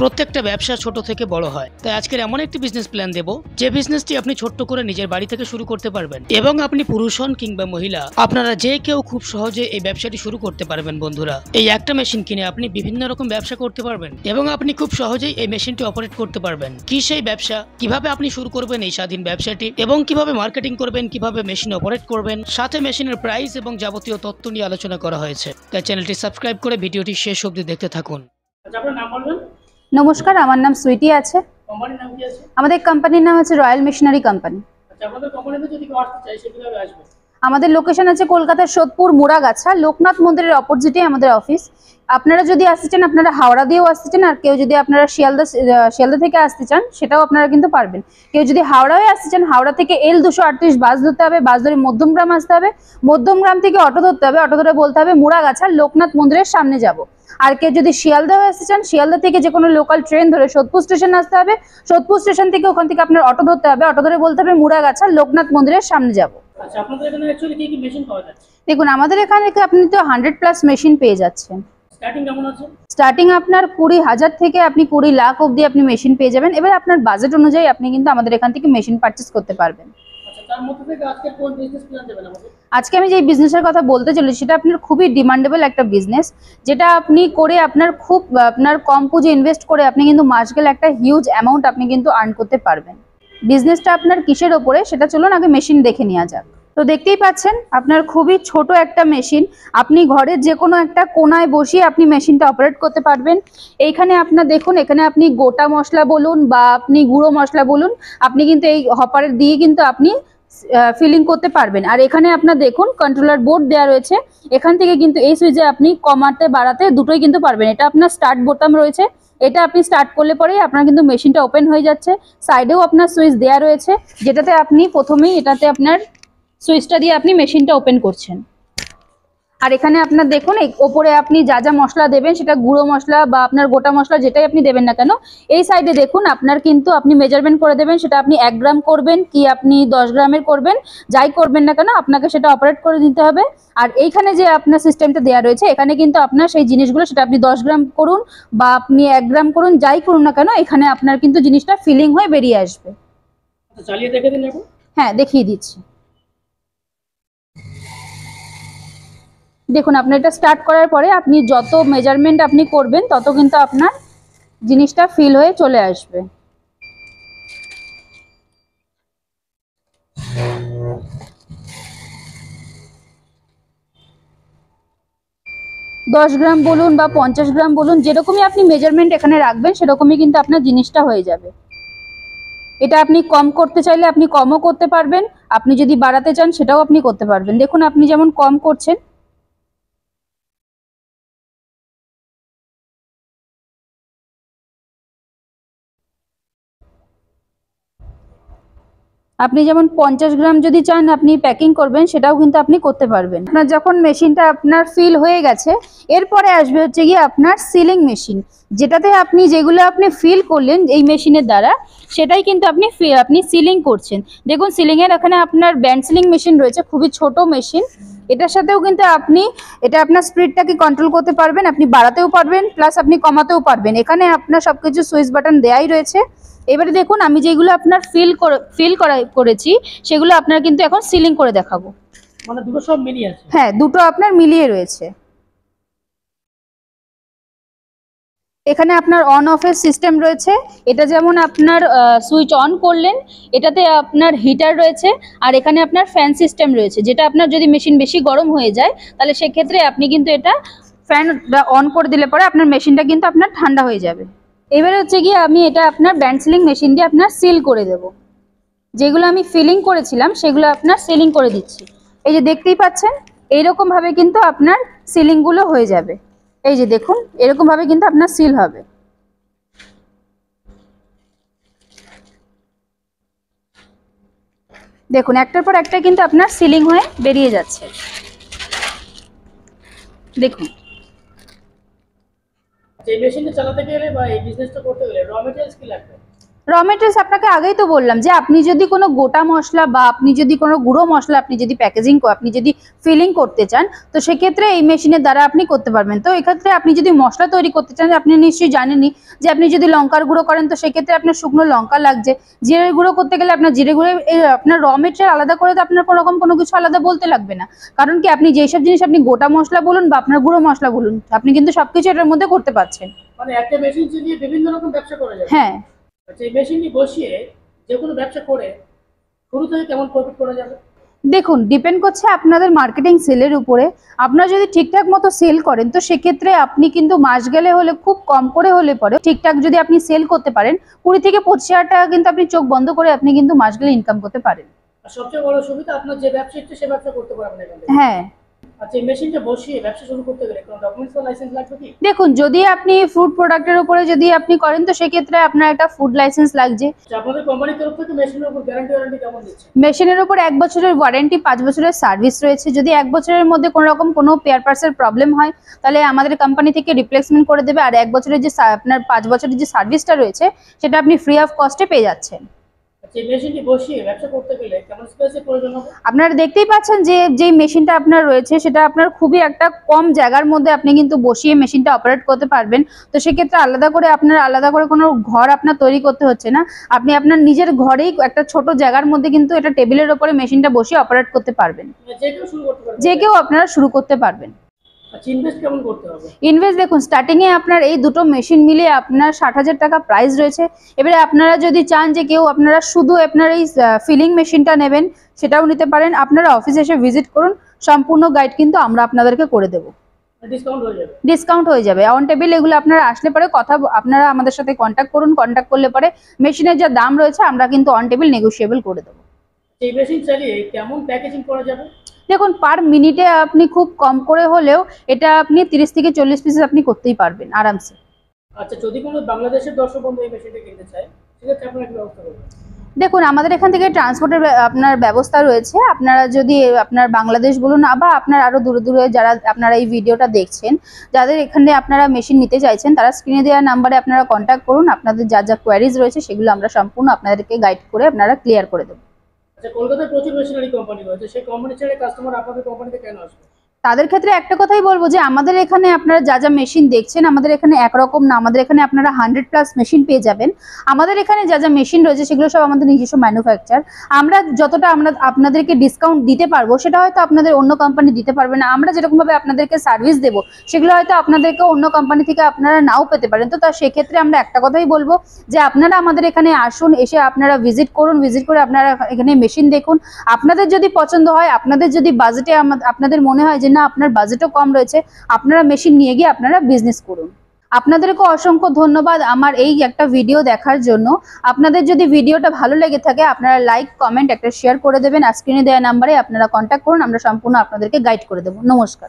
প্রত্যেকটা ব্যবসা ছোট থেকে বড় হয়, তাই আজকের এমন একটি বিজনেস প্ল্যান দেব যে বিজনেসটি আপনি ছোট্ট করে নিজের বাড়ি থেকে শুরু করতে পারবেন এবং আপনি পুরুষ হন কিংবা মহিলা, আপনারা যে কেউ খুব সহজে এই ব্যবসাটি শুরু করতে পারবেন। বন্ধুরা, এই একটা মেশিন কিনে আপনি বিভিন্ন রকম ব্যবসা করতে পারবেন এবং আপনি খুব সহজেই এই মেশিনটি অপারেট করতে পারবেন। কি সেই ব্যবসা, কিভাবে আপনি শুরু করবেন এই স্বাধীন ব্যবসাটি এবং কিভাবে মার্কেটিং করবেন, কিভাবে মেশিন অপারেট করবেন, সাথে মেশিনের প্রাইস এবং যাবতীয় তথ্য নিয়ে আলোচনা করা হয়েছে। তাই চ্যানেলটি সাবস্ক্রাইব করে ভিডিওটি শেষ অবধি দেখতে থাকুন। আপনার নাম বলবেন? নমস্কার, আমার নাম সুইটি আছে। কোম্পানির নাম কি আছে? আমাদের কোম্পানির নাম হচ্ছে রয়্যাল মেশিনারি কোম্পানি। আচ্ছা, আপনাদের কোম্পানিতে যদি কেউ আসতে চায় সে কিভাবে আসবে? আমাদের লোকেশন আছে কলকাতার সোদপুর মুড়াগাছা, লোকনাথ মন্দিরের অপোজিটে আমাদের অফিস। আপনারা যদি আসতে চান আপনারা হাওড়া দিয়েও আসতে চান, আর কেউ যদি আপনারা শিয়ালদা থেকে আসতে চান সেটাও আপনারা কিন্তু পারবেন। কেউ যদি হাওড়া হয়ে আসতে চান, হাওড়া থেকে L238 বাস ধরতে হবে, বাস ধরে মধ্যমগ্রাম আসতে হবে, মধ্যমগ্রাম থেকে অটো ধরতে হবে, অটো ধরে বলতে হবে মুড়াগাছা, লোকনাথ মন্দিরের সামনে যাব। আর কেউ যদি শিয়ালদা হয়ে আসতে চান, শিয়ালদা থেকে যে কোনো লোকাল ট্রেন ধরে সোদপুর স্টেশন আসতে হবে, সোদপুর স্টেশন থেকে ওখান থেকে আপনার অটো ধরতে হবে, অটো ধরে বলতে হবে মুড়াগাছা, লোকনাথ মন্দিরের সামনে যাব। আচ্ছা, আপনাদের এখানে অ্যাকচুয়ালি কি কি মেশিন পাওয়া যায়? দেখুন, আমাদের এখানে আপনি তো 100+ মেশিন পেয়ে যাচ্ছেন। স্টার্টিং কেমন আছে? স্টার্টিং আপনার 20,000 থেকে আপনি 20 লাখ অবধি আপনি মেশিন পেয়ে যাবেন। এবার আপনার বাজেট অনুযায়ী আপনি কিন্তু আমাদের এখান থেকে মেশিন পারচেস করতে পারবেন। আচ্ছা, তার মধ্যে থেকে আজকে কোন বিজনেস প্ল্যান দেবেন আমাদের? আজকে আমি যে বিজনেসের কথা বলতে চলেছি সেটা আপনার খুবই ডিমান্ডেবল একটা বিজনেস, যেটা আপনি করে আপনার কম পুঁজি ইনভেস্ট করে আপনি কিন্তু মাস গেলে একটা হিউজ অ্যামাউন্ট আপনি কিন্তু আর্ন করতে পারবেন। বিজনেসটা আপনার কিসের ওপরে সেটা চলুন আগে মেশিন দেখে নেওয়া যাক। তো দেখতেই পাচ্ছেন আপনার খুবই ছোট একটা মেশিন, আপনি ঘরের যে কোনো একটা কোনায় বসিয়ে আপনি মেশিনটা অপারেট করতে পারবেন। এইখানে আপনার দেখুন, এখানে আপনি গোটা মশলা বলুন বা আপনি গুঁড়ো মশলা বলুন, আপনি কিন্তু এই হপারের দিয়ে কিন্তু আপনি ফিলিং করতে পারবেন। আর এখানে আপনার দেখুন কন্ট্রোলার বোর্ড দেওয়া রয়েছে, এখান থেকে কিন্তু এই সুইচে আপনি কমাতে বাড়াতে দুটোই কিন্তু পারবেন। এটা আপনার স্টার্ট বোতাম রয়েছে, এটা আপনি স্টার্ট করলে পরেই আপনার কিন্তু মেশিনটা ওপেন হয়ে যাচ্ছে। সাইডেও আপনার সুইচ দেওয়া রয়েছে, যেটাতে আপনি প্রথমেই এটাতে আপনার সুইচটা দিয়ে আপনি মেশিনটা ওপেন করছেন। আর এখানে আপনার দেখুন এই ওপরে আপনি যা যা মশলা দেবেন, সেটা গুঁড়ো মশলা বা আপনার গোটা মশলা যেটাই আপনি দেবেন না কেন, এই সাইডে দেখুন আপনার কিন্তু আপনি মেজারমেন্ট করে দেবেন, সেটা আপনি 1 গ্রাম করবেন কি আপনি 10 গ্রামের করবেন, যাই করবেন না কেন আপনাকে সেটা অপারেট করে দিতে হবে। আর এইখানে যে আপনার সিস্টেমটা দেওয়া রয়েছে, এখানে কিন্তু আপনার সেই জিনিসগুলো সেটা আপনি 10 গ্রাম করুন বা আপনি 1 গ্রাম করুন, যাই করুন না কেন এখানে আপনার কিন্তু জিনিসটা ফিলিং হয়ে বেরিয়ে আসবে। চালিয়ে দেখে দিন এখন। হ্যাঁ, দেখিয়ে দিচ্ছি। দেখুন, আপনি এটা স্টার্ট করার পরে আপনি যত মেজারমেন্ট আপনি করবেন তত কিন্তু আপনার জিনিসটা ফিল হয়ে চলে আসবে। দশ গ্রাম বলুন বা 50 গ্রাম বলুন, যেরকমই আপনি মেজারমেন্ট এখানে রাখবেন সেরকমই কিন্তু আপনার জিনিসটা হয়ে যাবে। এটা আপনি কম করতে চাইলে আপনি কমও করতে পারবেন, আপনি যদি বাড়াতে চান সেটাও আপনি করতে পারবেন। দেখুন আপনি যেমন কম করছেন, আপনি যেমন 50 গ্রাম যদি চান আপনি প্যাকিং করবেন সেটাও কিন্তু আপনি করতে পারবেন। আপনার যখন মেশিনটা আপনার ফিল হয়ে গেছে, এরপরে আসবে হচ্ছে গিয়ে আপনার সিলিং মেশিন, যেটাতে আপনি যেগুলো আপনি ফিল করলেন এই মেশিনের দ্বারা, সেটাই কিন্তু আপনি সিলিং করছেন। দেখুন সিলিংয়ের এখানে আপনার ব্যান্ড সিলিং মেশিন রয়েছে, খুবই ছোট মেশিন। এটার সাথেও কিন্তু আপনি এটা আপনার স্পিডটাকে কন্ট্রোল করতে পারবেন, আপনি বাড়াতেও পারবেন প্লাস আপনি কমাতেও পারবেন। এখানে আপনার সবকিছু সুইচ বাটন দেয়াই রয়েছে। এবারে দেখুন আমি যেগুলো আপনার ফিল করেছি সেগুলো আপনার কিন্তু এখন সিলিং করে দেখাবো। মানে দুটো সব মিলিয়ে আছে? হ্যাঁ, দুটো আপনার মিলিয়ে রয়েছে। এখানে আপনার অন অফের সিস্টেম রয়েছে। এটা যেমন আপনার সুইচ অন করলেন, এটাতে আপনার হিটার রয়েছে, আর এখানে আপনার ফ্যান সিস্টেম রয়েছে, যেটা আপনার যদি মেশিন বেশি গরম হয়ে যায় তাহলে সেক্ষেত্রে আপনি কিন্তু এটা ফ্যান অন করে দিলে পরে আপনার মেশিনটা কিন্তু আপনার ঠান্ডা হয়ে যাবে। এবারে হচ্ছে গিয়ে আমি এটা আপনার ব্যান্ড সিলিং মেশিন দিয়ে আপনার সিল করে দেব। যেগুলো আমি ফিলিং করেছিলাম সেগুলো আপনার সিলিং করে দিচ্ছি। এই যে দেখতেই পাচ্ছেন এইরকম ভাবে কিন্তু আপনার সিলিংগুলো হয়ে যাবে। এই যে দেখুন এরকম ভাবে কিন্তু আপনার সিল হবে। দেখুন একটার পর একটা কিন্তু আপনার সিলিং হয়ে বেরিয়ে যাচ্ছে। দেখুন এই মেশিনটা চালাতে গেলে বা এই বিজনেসটা করতে গেলে র মেটেরিয়ালস কি লাগবে? র মেটেরিয়ালস আপনাকে আগেই তো বললাম যে আপনি যদি কোনো গোটা মশলা বা আপনি যদি কোনো গুঁড়ো মশলা আপনি যদি প্যাকেজিং আপনি যদি ফিলিং করতে চান, তো সেক্ষেত্রে এই মেশিনের দ্বারা আপনি করতে পারবেন। তো এক্ষেত্রে আপনি যদি মশলা তৈরি করতে চান, আপনি নিশ্চয়ই জানেনই যে আপনি যদি লঙ্কার গুঁড়ো করেন তো সেক্ষেত্রে আপনার শুকনো লঙ্কা লাগছে, জিরের গুঁড়ো করতে গেলে আপনার জিরে গুঁড়ো, আপনার র মেটেরিয়াল আলাদা করে তো আপনার কোনো রকম কোনো কিছু আলাদা বলতে লাগবে না। কারণ কি আপনি যেসব জিনিস আপনি গোটা মশলা বলুন বা আপনার গুঁড়ো মশলা বলুন, আপনি কিন্তু সবকিছু এটার মধ্যে করতে পারছেন। মানে একটা মেশিন চালিয়ে বিভিন্ন রকম ব্যবসা করা যায়। হ্যাঁ, আচ্ছা, এই মেশিনটি বসিয়ে যে কোনো ব্যবসা করে শুরু থেকে কেমন প্রফিট করা যাবে? দেখুন ডিপেন্ড করছে আপনাদের মার্কেটিং সেলের উপরে। আপনারা যদি ঠিকঠাক মতো সেল করেন তো সেক্ষেত্রে আপনি কিন্তু মাস গেলে হলে খুব কম করে হলে পরে ঠিকঠাক যদি আপনি সেল করতে পারেন 20 থেকে 25 হাজার টাকা কিন্তু আপনি চোখ বন্ধ করে আপনি কিন্তু মাস গেলে ইনকাম করতে পারেন। আর সবচেয়ে বড় সুবিধা, আপনার যে ব্যবসা ইচ্ছে সে ব্যবসা করতে পারবেন এখান থেকে। হ্যাঁ, আচ্ছা, এই মেশিনটা বসিয়ে ব্যবসা শুরু করতে গেলে কোনো ডকুমেন্টস বা লাইসেন্স লাগবে কি? দেখুন যদি আপনি ফুড প্রোডাক্টের উপরে যদি আপনি করেন তো সেক্ষেত্রে আপনার একটা ফুড লাইসেন্স লাগছে। আচ্ছা, আপনাদের কোম্পানির তরফ থেকে মেশিনের উপর ওয়ারেন্টি কেমন দিচ্ছে? মেশিনের উপর 1 বছরের ওয়ারেন্টি, 5 বছরের সার্ভিস রয়েছে। যদি 1 বছরের মধ্যে কোনো রকম কোনো পেয়ার পার্টসের প্রবলেম হয় তাহলে আমাদের কোম্পানি থেকে রিপ্লেসমেন্ট করে দেবে। আর 1 বছরের যে আপনার 5 বছরের যে সার্ভিসটা রয়েছে সেটা আপনি ফ্রি অফ কস্টে পেয়ে যাচ্ছেন। আচ্ছা, এই মেশিনটি বসিয়ে ব্যবসা করতে গেলে কেমন স্পেসের প্রয়োজন হবে? আপনারা দেখতেই পাচ্ছেন যে যেই মেশিনটা আপনার রয়েছে সেটা আপনার খুবই একটা কম জায়গার মধ্যে আপনি কিন্তু বসিয়ে মেশিনটা অপারেট করতে পারবেন। তো সেক্ষেত্রে আলাদা করে কোনো ঘর আপনার তৈরি করতে হচ্ছে না। আপনি আপনার নিজের ঘরেই একটা ছোট জায়গার মধ্যে কিন্তু এটা টেবিলের ওপরে মেশিনটা বসিয়ে অপারেট করতে পারবেন। মানে যে কেউ শুরু করতে পারবে? যে কেউ আপনারা শুরু করতে পারবেন। আচ্ছা, ইনভেস্ট কেমন করতে হবে? ইনভেস্ট দেখুন স্টার্টিং এ আপনার এই দুটো মেশিন মিলিয়ে আপনার 60,000 টাকা প্রাইস রয়েছে। এবারে আপনারা যদি চান যে কেউ আপনারা শুধু আপনার এই ফিলিং মেশিনটা নেবেন সেটাও নিতে পারেন। আপনারা অফিসে এসে ভিজিট করুন, সম্পূর্ণ গাইড কিন্তু আমরা আপনাদেরকে করে দেবো। ডিসকাউন্ট হয়ে যাবে? ডিসকাউন্ট হয়ে যাবে। অন টেবিল এগুলো আপনারা আসলে পরে আপনারা আমাদের সাথে কন্ট্যাক্ট করুন। কন্ট্যাক্ট করলে পরে মেশিনের যা দাম রয়েছে আমরা কিন্তু অন টেবিল নেগোশিয়েবল করে দেবো। এই মেশিন চালিয়ে কেমন প্যাকেজিং করা যাবে? দেখুন পার মিনিটে আপনি খুব কম করে হলেও এটা আপনি 30 থেকে 40 পিস আপনি করতেই পারবেন আরামসে। আচ্ছা, যদি কোনো বাংলাদেশের দর্শক বন্ধু এই মেশিনটা কিনতে চায় সেক্ষেত্রে আপনারা কি ব্যবস্থা করবেন? দেখুন আমাদের এখান থেকে ট্রান্সপোর্টের আপনার ব্যবস্থা রয়েছে। আপনারা যদি আপনার বাংলাদেশ বলুন বা আপনার আরো দূরে দূরে যারা আপনারা এই ভিডিওটা দেখছেন, যাদের এখানে আপনারা মেশিন নিতে চাইছেন তারা স্ক্রিনে দেওয়া নাম্বারে আপনারা কন্ট্যাক্ট করুন। আপনাদের যা যা কোয়ারিজ রয়েছে সেগুলো আমরা সম্পূর্ণ আপনাদেরকে গাইড করে আপনারা ক্লিয়ার করে দেবো। আচ্ছা, কলকাতায় প্রচুর মেশিনারি কোম্পানি রয়েছে, সেই কোম্পানি ছেড়ে কাস্টমার আপনাদের কোম্পানিতে কেন আসবে? তাদের ক্ষেত্রে একটা কথাই বলবো যে আমাদের এখানে আপনারা যা যা মেশিন দেখছেন আমাদের এখানে একরকম না। আমাদের এখানে আপনারা 100+ মেশিন পেয়ে যাবেন। আমাদের এখানে যা যা মেশিন রয়েছে সেগুলো সব আমাদের নিজস্ব ম্যানুফ্যাকচার। আমরা যতটা আমরা আপনাদেরকে ডিসকাউন্ট দিতে পারবো সেটা হয়তো আপনাদের অন্য কোম্পানি দিতে পারবে না। আমরা যেরকমভাবে আপনাদেরকে সার্ভিস দেবো সেগুলো হয়তো আপনাদেরকে অন্য কোম্পানি থেকে আপনারা নাও পেতে পারেন। তো সেক্ষেত্রে আমরা একটা কথাই বলবো যে আপনারা আমাদের এখানে আসুন, এসে আপনারা ভিজিট করুন। ভিজিট করে আপনারা এখানে মেশিন দেখুন। আপনাদের যদি পছন্দ হয়, আপনাদের যদি বাজেটে আপনাদের মনে হয় যে না আপনার বাজেটও কম রয়েছে, আপনারা মেশিন নিয়ে গিয়ে আপনারা বিজনেস করুন। আপনাদেরকে অসংখ্য ধন্যবাদ আমার এই একটা ভিডিও দেখার জন্য। আপনাদের যদি ভিডিওটা ভালো লেগে থাকে আপনারা লাইক, কমেন্ট, একটা শেয়ার করে দেবেন। আর স্ক্রিনে দেওয়া নাম্বারে আপনারা কন্ট্যাক্ট করুন, আমরা সম্পূর্ণ আপনাদেরকে গাইড করে দেবো। নমস্কার।